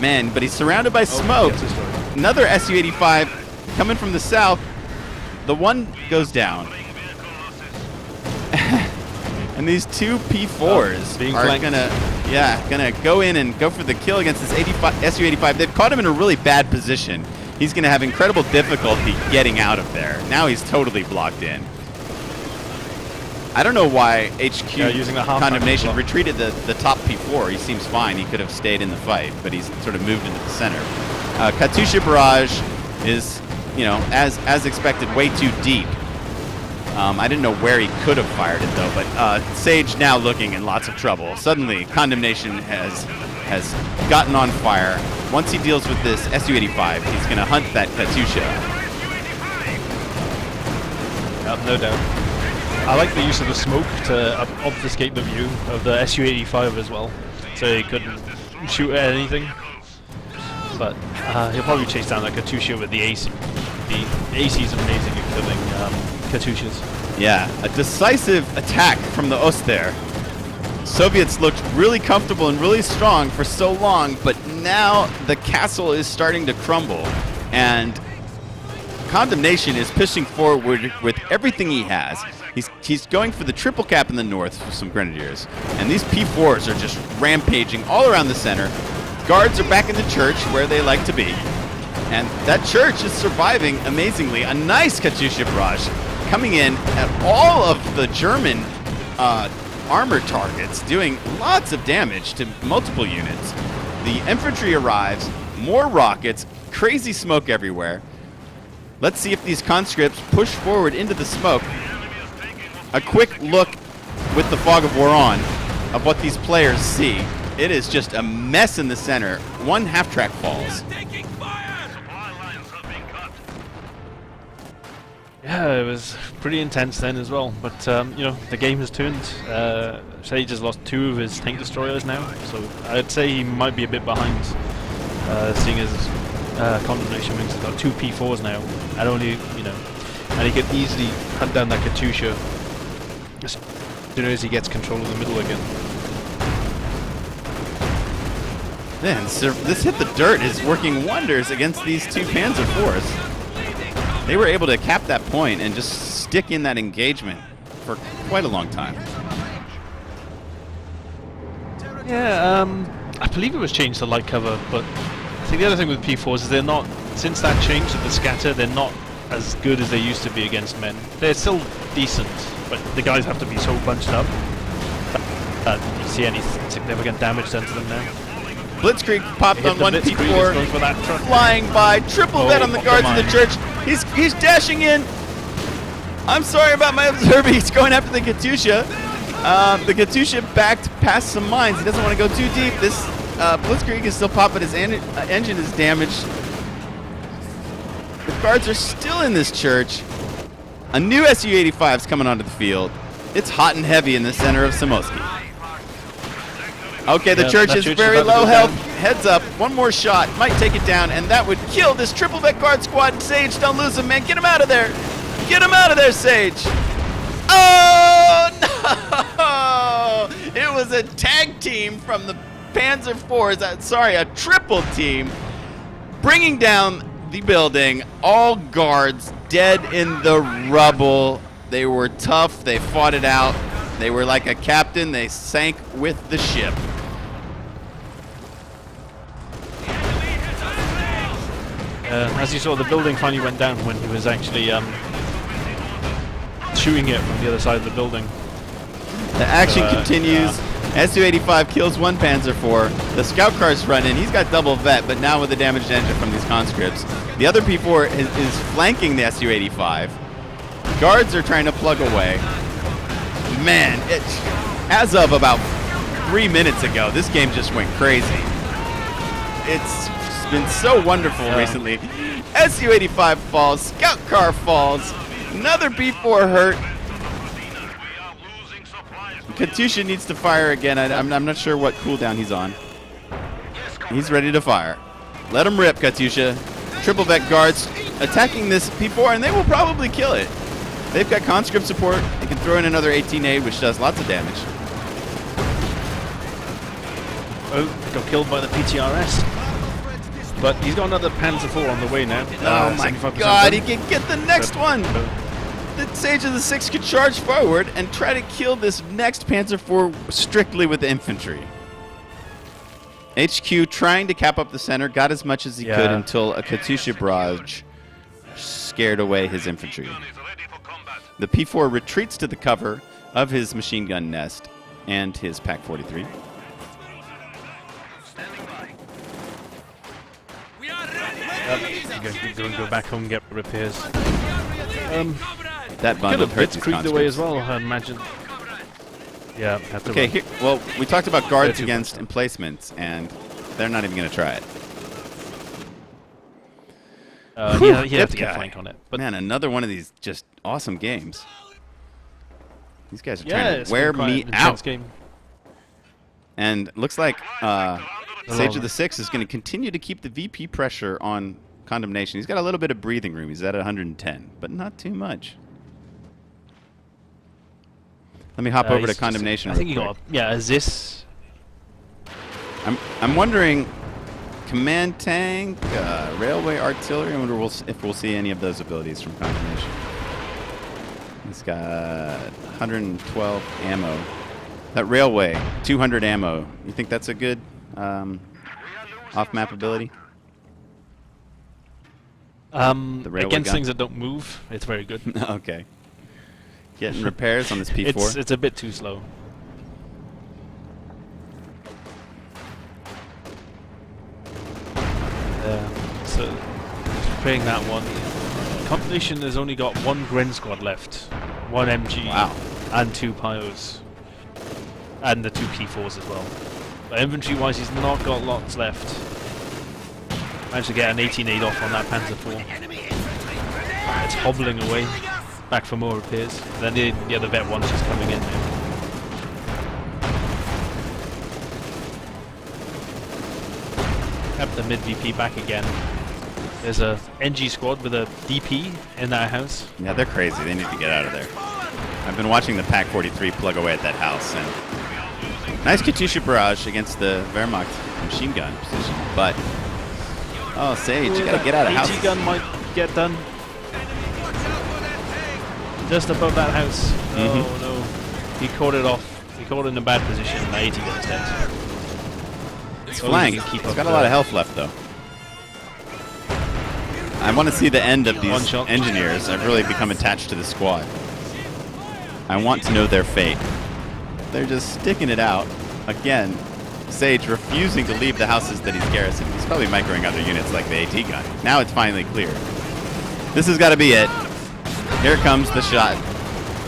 Man, but he's surrounded by smoke. Yes, this story. Another SU-85 coming from the south. The one goes down. And these 2 P4s being are flanked. gonna go in and go for the kill against this SU-85. They've caught him in a really bad position. He's gonna have incredible difficulty getting out of there. Now he's totally blocked in. I don't know why HQ Yeah, using the half Condemnation block. retreated the top P4. He seems fine. He could have stayed in the fight, but he's sort of moved into the center. Katusha barrage is, as expected, way too deep. I didn't know where he could have fired it though, but Sage now looking in lots of trouble. Suddenly, Condemnation has gotten on fire. Once he deals with this SU-85, he's going to hunt that Katusha. No doubt. I like the use of the smoke to obfuscate the view of the SU-85 as well, so he couldn't shoot at anything. But he'll probably chase down that Katusha with the AC. The AC is amazing at killing Katushas. Yeah, a decisive attack from the Oster. Soviets looked really comfortable and really strong for so long, but now the castle is starting to crumble, and Condemnation is pushing forward with everything he has. He's going for the triple cap in the north with some grenadiers, and these P4s are just rampaging all around the center. Guards are back in the church where they like to be, and that church is surviving amazingly. A nice Katusha barrage coming in at all of the German armor targets, doing lots of damage to multiple units. The infantry arrives, more rockets, crazy smoke everywhere. Let's see if these conscripts push forward into the smoke. A quick look with the fog of war on of what these players see. It is just a mess in the center. One half-track falls. Yeah, it was pretty intense then as well. But you know, the game has turned. Sage has lost 2 of his tank destroyers now, so I'd say he might be a bit behind, seeing as CondemnationWings has got 2 P4s now, and only, you know, and he can easily hunt down that Katusha as soon as he gets control of the middle again. Man, this hit the dirt is working wonders against these 2 Panzer IVs. They were able to cap that point and just stick in that engagement for quite a long time. Yeah, I believe it was changed to light cover, but I think the other thing with P4s is they're not, since that change with the scatter, they're not as good as they used to be against men. They're still decent, but the guys have to be so bunched up that you see any significant damage done to them now. Blitzkrieg popped on one P4, going for that truck. flying by, triple vet on the guards of the church. He's dashing in. I'm sorry about my observer. He's going after the Katusha. The Katusha backed past some mines. He doesn't want to go too deep. This Blitzkrieg is still popping. His engine is damaged. The guards are still in this church. A new Su-85 is coming onto the field. It's hot and heavy in the center of Semoskiy. Okay, the church is very low health. Heads up. One more shot. Might take it down, and that would kill this triple vet guard squad. Sage, don't lose him, man. Get him out of there. Get him out of there, Sage. Oh, no! It was a tag team from the Panzer IVs. Sorry, a triple team. Bringing down the building. All guards dead in the rubble. They were tough. They fought it out. They were like a captain. They sank with the ship. As you saw, the building finally went down when he was actually shooting it from the other side of the building. The action continues. Su-85 kills 1 Panzer IV. The scout cars run in. He's got double vet, but now with the damaged engine from these conscripts. The other P4 is flanking the Su-85. Guards are trying to plug away. Man, as of about 3 minutes ago, this game just went crazy. It's been so wonderful recently. Su-85 falls, scout car falls, another P4 hurt. Katusha needs to fire again. I'm not sure what cooldown he's on. He's ready to fire. Let him rip, Katusha. Triple vet guards attacking this P4, and they will probably kill it. They've got conscript support. They can throw in another 18A, which does lots of damage. Oh, got killed by the PTRS. But he's got another Panzer IV on the way now. Oh my god, he can get the next one! The SageOfTheSix could charge forward and try to kill this next Panzer IV strictly with infantry. HQ trying to cap up the center, got as much as he could until a Katusha barrage scared away his infantry. The P4 retreats to the cover of his machine gun nest and his PaK-43. Go back home and get repairs. That bundle hurts his creeped away as well, I imagine. Yeah, have to okay, well, we talked about guards against emplacements, and they're not even going to try it. You have to get flank on it. But man, another one of these just awesome games. These guys are trying to wear me out. Game. And looks like SageOfTheSix is going to continue to keep the VP pressure on Condemnation. He's got a little bit of breathing room. He's at 110, but not too much. Let me hop over to Condemnation. I think you got is this? I'm wondering, command tank, railway artillery. I wonder if we'll see any of those abilities from Condemnation. He's got 112 ammo. That railway, 200 ammo. You think that's a good off-map ability? Against things that don't move, it's very good. Okay. Getting repairs on this P4. It's a bit too slow. So, playing that one. Condemnation has only got one Gren squad left, one MG, Wow. and 2 Pyos, and the 2 P4s as well. But infantry-wise, he's not got lots left. Managed to get an 18-8 off on that Panzer IV. It's hobbling away, back for more repairs. Then the other Vet 1's just coming in now. Up the mid VP back again. There's a NG squad with a DP in that house. Yeah, they're crazy. They need to get out of there. I've been watching the Pack 43 plug away at that house, and nice Katyusha barrage against the Wehrmacht machine gun position. But oh, Sage, you gotta get out of house. AT gun might get done. Just above that house. Oh no, he caught it off. He caught it in a bad position. And the AT gun's dead. It's flanked. He's got a lot of health left, though. I want to see the end of these engineers. I've really become attached to the squad. I want to know their fate. They're just sticking it out. Again, Sage refusing to leave the houses that he's garrisoned. He's probably microing other units like the AT gun. Now it's finally clear. This has got to be it. Here comes the shot.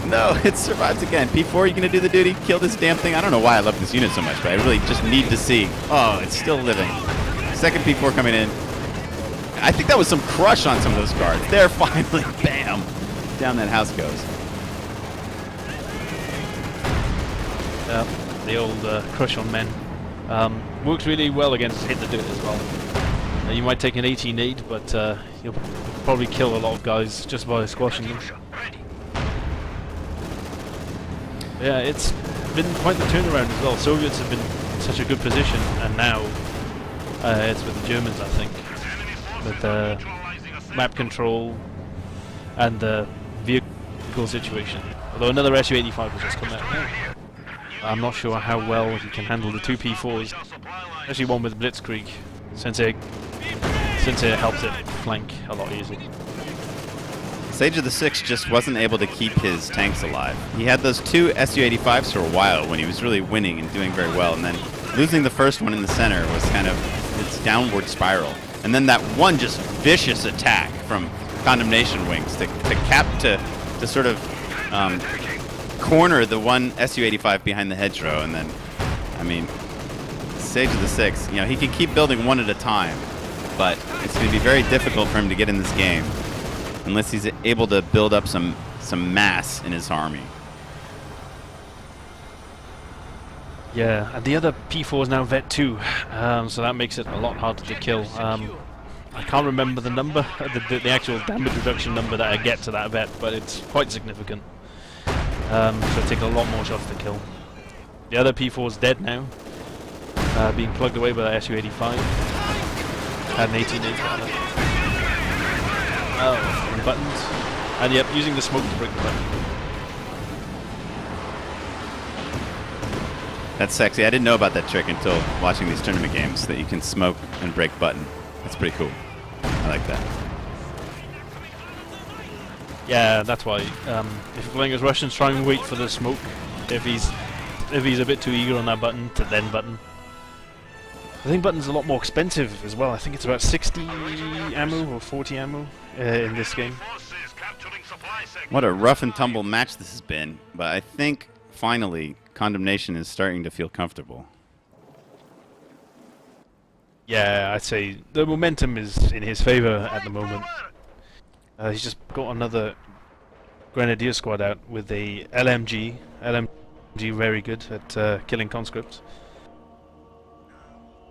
No, it survives again. P4, you going to do the duty? Kill this damn thing? I don't know why I love this unit so much, but I really just need to see. Oh, it's still living. Second P4 coming in. I think that was some crush on some of those guards. There, finally, bam, down that house goes. The old crush on men. Works really well against hit the dirt as well. You might take an 18-8, but you'll probably kill a lot of guys just by squashing them. Yeah, it's been quite the turnaround as well. Soviets have been in such a good position, and now it's with the Germans, I think. With the map control and the vehicle situation. Although another Su-85 has just come out now. I'm not sure how well he can handle the 2 P4s, especially one with Blitzkrieg, since it helps it flank a lot easier. SageOfTheSix just wasn't able to keep his tanks alive. He had those 2 Su-85s for a while when he was really winning and doing very well, and then losing the first one in the center was kind of its downward spiral. And then that one just vicious attack from CondemnationWings to sort of corner the one Su-85 behind the hedgerow, and then, I mean, SageOfTheSix, you know, he can keep building one at a time, but it's going to be very difficult for him to get in this game unless he's able to build up some mass in his army. Yeah, and the other P4 is now Vet 2, so that makes it a lot harder to kill. I can't remember the number, the actual damage reduction number that I get to that Vet, but it's quite significant. So it takes a lot more shots to kill. The other P4 is dead now, being plugged away by the Su-85. Had an 18-8. Oh, and buttons. And yep, using the smoke to break the button. That's sexy. I didn't know about that trick until watching these tournament games, that you can smoke and break button. That's pretty cool. I like that. Yeah, that's why. If you're playing as Russians, try and wait for the smoke. If he's a bit too eager on that button, to then button. I think button's a lot more expensive as well. I think it's about 60 ammo or 40 ammo in this game. What a rough and tumble match this has been, but I think finally Condemnation is starting to feel comfortable. Yeah, I'd say the momentum is in his favor at the moment. He's just got another Grenadier squad out with a LMG. LMG very good at killing conscripts.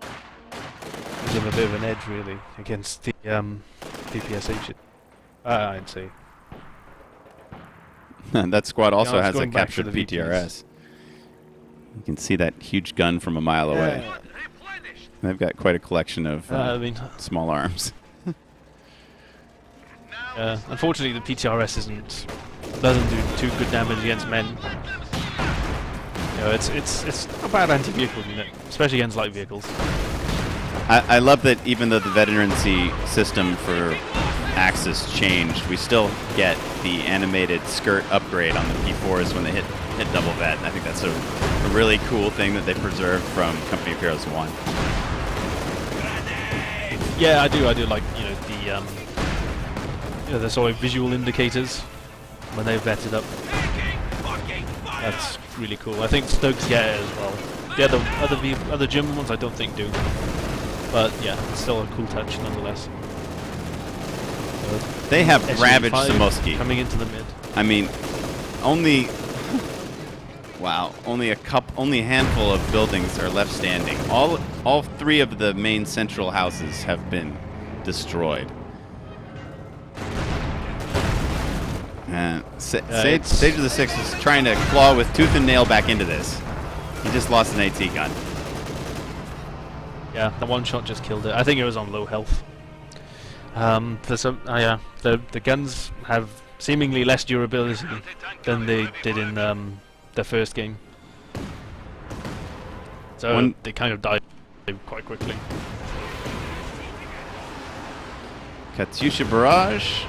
Gives him a bit of an edge really against the PPSH. I'd say. That squad also Yeah, has a going back to captured the PTRS. You can see that huge gun from a mile away. They've got quite a collection of small arms. Unfortunately, the PTRS doesn't do too good damage against men. You know, it's a bad anti-vehicle unit, especially against light vehicles. I love that even though the veterancy system for Axis changed, we still get the animated skirt upgrade on the P4s when they hit double vet. I think that's a really cool thing that they preserved from Company of Heroes 1. Yeah, I do like, you know, the sort of visual indicators when they're vetted up. That's really cool. I think Stokes get it as well. The other German ones I don't think do. But yeah, it's still a cool touch nonetheless. They have SU-85 ravaged Semoskiy. coming into the mid. I mean, only wow, only a handful of buildings are left standing. All three of the main central houses have been destroyed. And SageOfTheSix is trying to claw with tooth and nail back into this. He just lost an AT gun. Yeah, the one shot just killed it. I think it was on low health. The guns have seemingly less durability than they did in their first game. So they kind of died quite quickly. Katyusha barrage.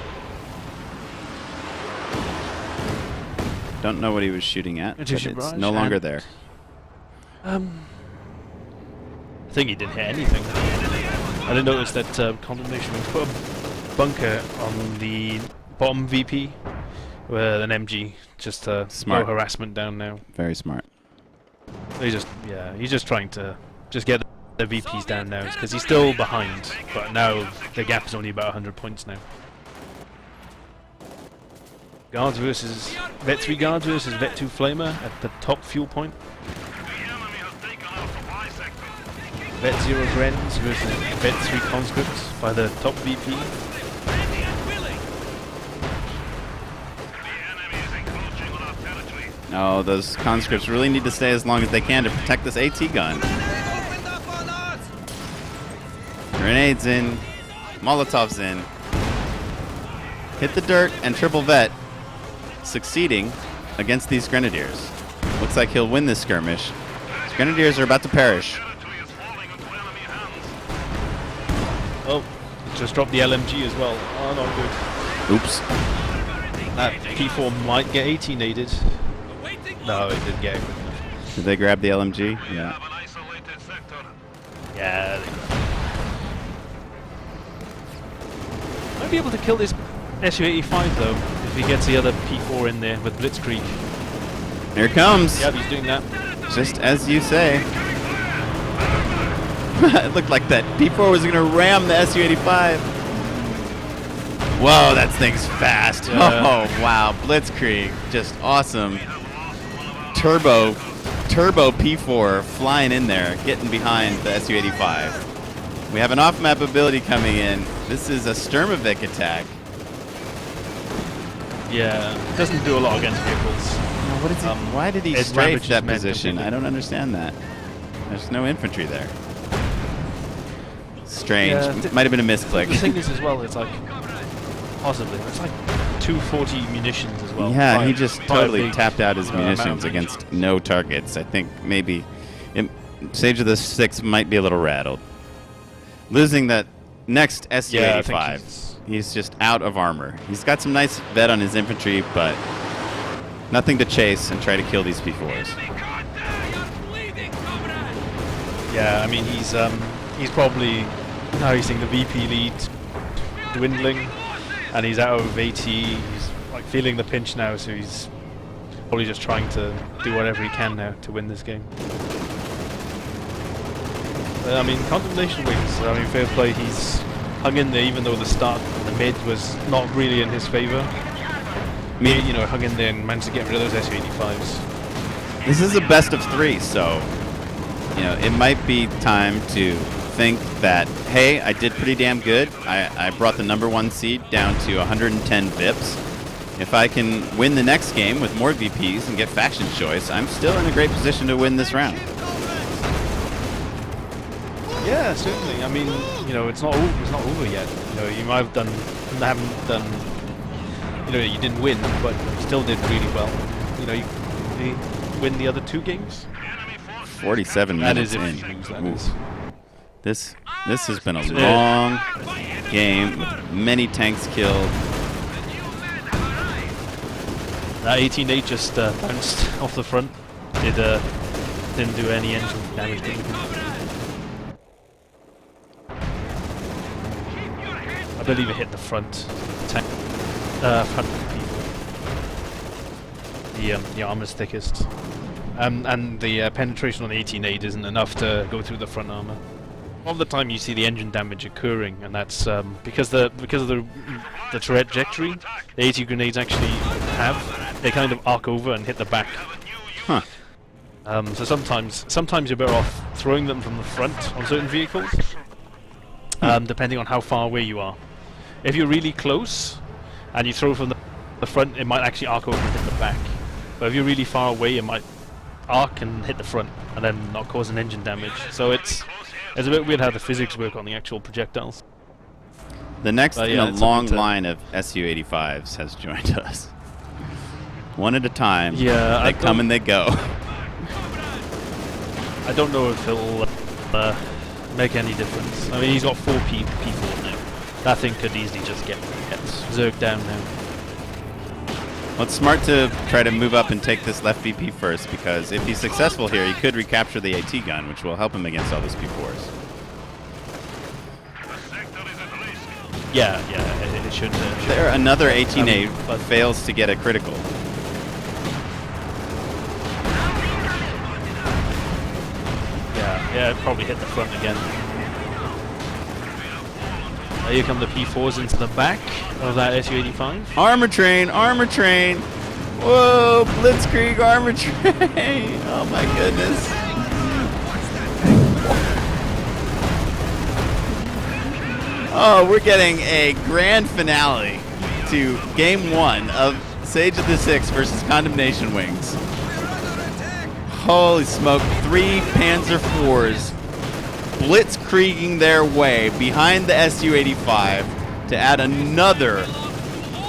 Don't know what he was shooting at, but Katyusha it's barrage no longer there. I think he didn't hit anything. I didn't notice that CondemnationWings put a bunker on the bottom VP with an MG just to slow harassment down now. Very smart. He's just trying to get the VPs down now because he's still behind, but now the gap is only about 100 points now. Guards versus Vet 3 Guards versus Vet 2 Flamer at the top fuel point. Vet 0 Grens versus Vet 3 Conscripts by the top VP. No, those conscripts really need to stay as long as they can to protect this AT gun. Grenades in, Molotovs in. Hit the dirt and triple vet, succeeding against these Grenadiers. Looks like he'll win this skirmish. These Grenadiers are about to perish. Oh, just dropped the LMG as well. Oh, not good. Oops. That P4 might get 18-aided. No, it didn't get it quick enough. Did they grab the LMG? Yeah. Yeah, they grabbed it. Might be able to kill this SU-85 though, if he gets the other P4 in there with Blitzkrieg. Here it comes. Yep, he's doing that. Just as you say. It looked like that P4 was going to ram the Su-85. Whoa, that thing's fast. Yeah. Oh, wow. Blitzkrieg. Just awesome. Turbo P4 flying in there, getting behind the Su-85. We have an off-map ability coming in. This is a Sturmovik attack. Yeah, doesn't do a lot against vehicles. What is he, why did he it strafe damages that men position? completely. I don't understand that. There's no infantry there. Strange. Yeah, Might have been a misclick. The thing is as well, it's like, possibly, it's like 240 munitions as well. Yeah, he just totally big, tapped out his amount of munitions range. against no targets. I think maybe SageOfTheSix might be a little rattled. Losing that next Su-85. Yeah, I think He's just out of armor. He's got some nice vet on his infantry, but nothing to chase and try to kill these P4s. Yeah, I mean he's probably noticing the VP lead dwindling, and he's out of AT. He's like feeling the pinch now, so he's probably just trying to do whatever he can now to win this game. I mean, CondemnationWings, I mean, fair play, he's hung in there even though the start and the mid was not really in his favor. You know, hung in there and managed to get rid of those Su-85s. This is a best of 3, so you know it might be time to think that, hey, I did pretty damn good. I brought the #1 seed down to 110 VIPs. If I can win the next game with more VPs and get faction choice, I'm still in a great position to win this round. Yeah, certainly. I mean, you know, it's not over yet. You know, you might have haven't done. You know, you didn't win, but you still did really well. You know, you win the other 2 games. 47 That minutes is if in. you lose, that Ooh. is. This has been a long game with many tanks killed. That 18-8 just bounced off the front. Didn't do any engine damage to anything. I believe it hit the front tank. front people. The armor's thickest. And the penetration on 18.8 isn't enough to go through the front armor. All the time you see the engine damage occurring, and that's because of the trajectory the 80 grenades actually have. They kind of arc over and hit the back. Huh. So sometimes you're better off throwing them from the front on certain vehicles, depending on how far away you are. If you're really close and you throw from the front, it might actually arc over and hit the back. But if you're really far away, it might arc and hit the front and then not cause an engine damage. So it's a bit weird how the physics work on the actual projectiles. The next in a it's long something to- line of Su-85s has joined us. One at a time. Yeah, They come and they go. I don't know if it'll make any difference. I mean, he's got 4 people now. That thing could easily just get zerged down now. Well, it's smart to try to move up and take this left VP first, because if he's successful here, he could recapture the AT gun, which will help him against all those P4s. Yeah, it should. There, another 18A but- fails to get a critical. Yeah, it probably hit the front again. Here come the P4s into the back of that Su-85. Armor train, armor train. Whoa, Blitzkrieg armor train. Oh my goodness. Oh, we're getting a grand finale to game 1 of SageOfTheSix versus CondemnationWings. Holy smoke, 3 Panzer IVs blitzkrieging their way behind the Su-85 to add another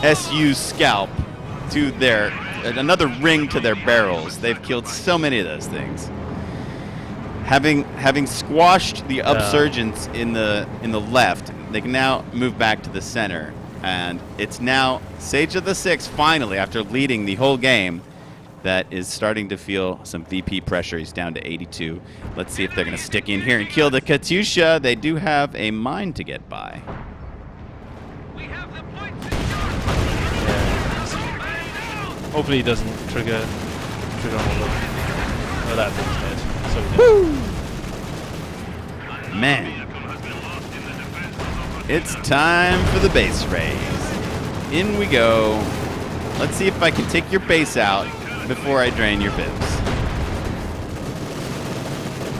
SU scalp to another ring to their barrels. They've killed so many of those things. Having squashed the upsurgents in the left, they can now move back to the center, and it's now SageOfTheSix finally, after leading the whole game, that is starting to feel some VP pressure. He's down to 82. Let's see if they're going to stick in here and kill the Katyusha. They do have a mine to get by. We have the point Hopefully he doesn't trigger on all of them. Oh, that thing's dead. So dead. Man. It's time for the base raise. In we go. Let's see if I can take your base out before I drain your bibs.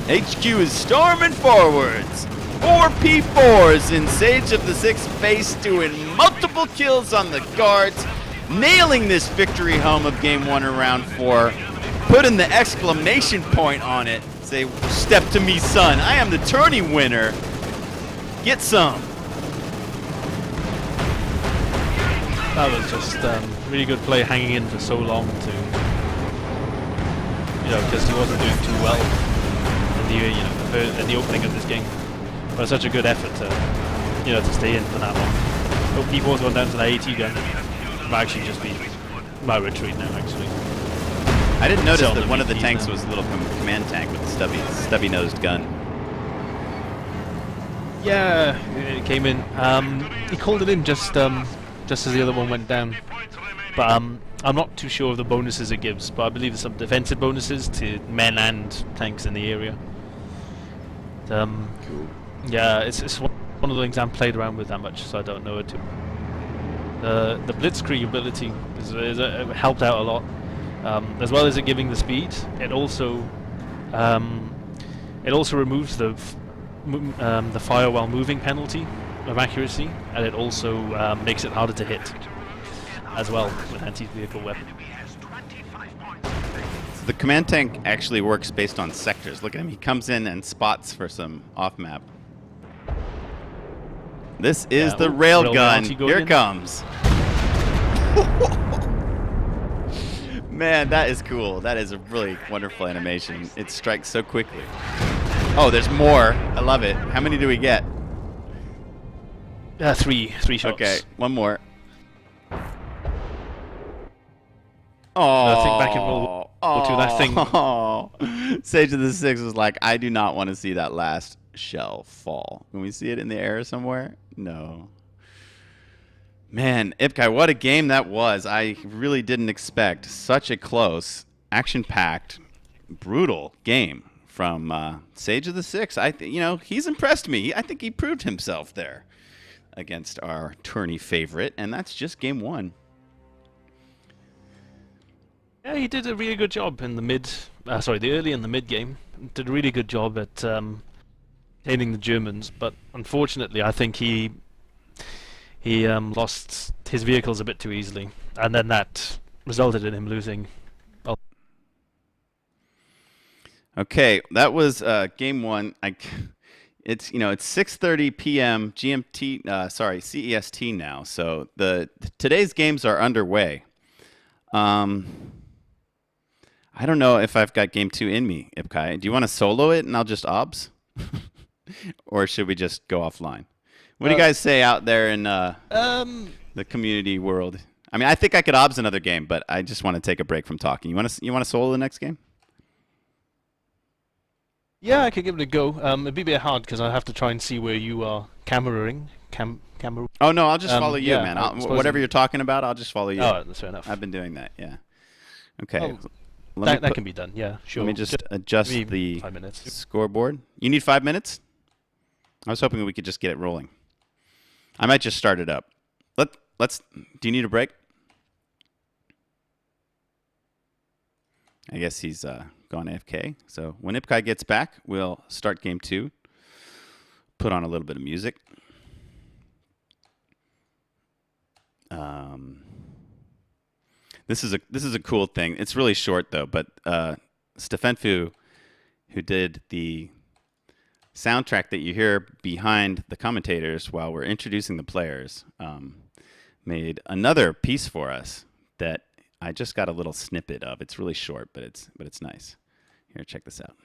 HQ is storming forwards. 4 P4s in SageOfTheSix base doing multiple kills on the guards, nailing this victory home of game 1 in round 4, putting the exclamation point on it. Say, step to me, son. I am the tourney winner. Get some. That was just really good play, hanging in for so long to, because he wasn't doing too well in the opening of this game. But such a good effort to stay in for that long. Oh, P4's gone down to the AT gun. Might actually just be my retreat now, actually. I didn't notice Sell that the one of the VPs tanks now. was a little command tank with a stubby-nosed gun. Yeah, it came in. He called it in just as the other one went down. But I'm not too sure of the bonuses it gives, but I believe there's some defensive bonuses to men and tanks in the area. Cool. Yeah, it's one of the things I haven't played around with that much, so I don't know it too. The blitzkrieg ability is helped out a lot, as well as it giving the speed. It also removes the fire while moving penalty of accuracy, and it also makes it harder to hit as well with anti-vehicle weapon. So the command tank actually works based on sectors. Look at him. He comes in and spots for some off-map. This is the railgun. Here it comes. Man, that is cool. That is a really wonderful animation. It strikes so quickly. Oh, there's more. I love it. How many do we get? 3 shots. Okay, one more. Oh, think back and roll to that thing. SageOfTheSix was like, I do not want to see that last shell fall. Can we see it in the air somewhere? No. Man, Ipkai, what a game that was. I really didn't expect such a close, action-packed, brutal game from Sage of the Six. He's impressed me. I think he proved himself there against our tourney favorite, and that's just game one. Yeah, he did a really good job in the early and the mid game. Did a really good job at containing the Germans, but unfortunately, I think he lost his vehicles a bit too easily, and then that resulted in him losing. Okay, that was game one. It's 6:30 p.m. GMT. CEST now. So today's games are underway. I don't know if I've got game two in me, Ipkai. Do you want to solo it and I'll just obs, or should we just go offline? What do you guys say out there in the community world? I mean, I think I could obs another game, but I just want to take a break from talking. You want to solo the next game? Yeah, I could give it a go. It'd be a bit hard because I have to try and see where you are cameraing. Oh no, I'll just follow you, yeah, man. Whatever you're talking about, I'll just follow you. Oh, that's fair enough. I've been doing that. Yeah. Okay. Oh, that can be done. Yeah, sure. Let me just adjust the 5 minutes. scoreboard. You need 5 minutes? I was hoping we could just get it rolling. I might just start it up. Let's. Do you need a break? I guess he's gone AFK. So when Ipkai gets back, we'll start game two. Put on a little bit of music. This is a cool thing. It's really short though, but Stefenfu, who did the soundtrack that you hear behind the commentators while we're introducing the players, made another piece for us that I just got a little snippet of. It's really short, but it's nice. Here, check this out.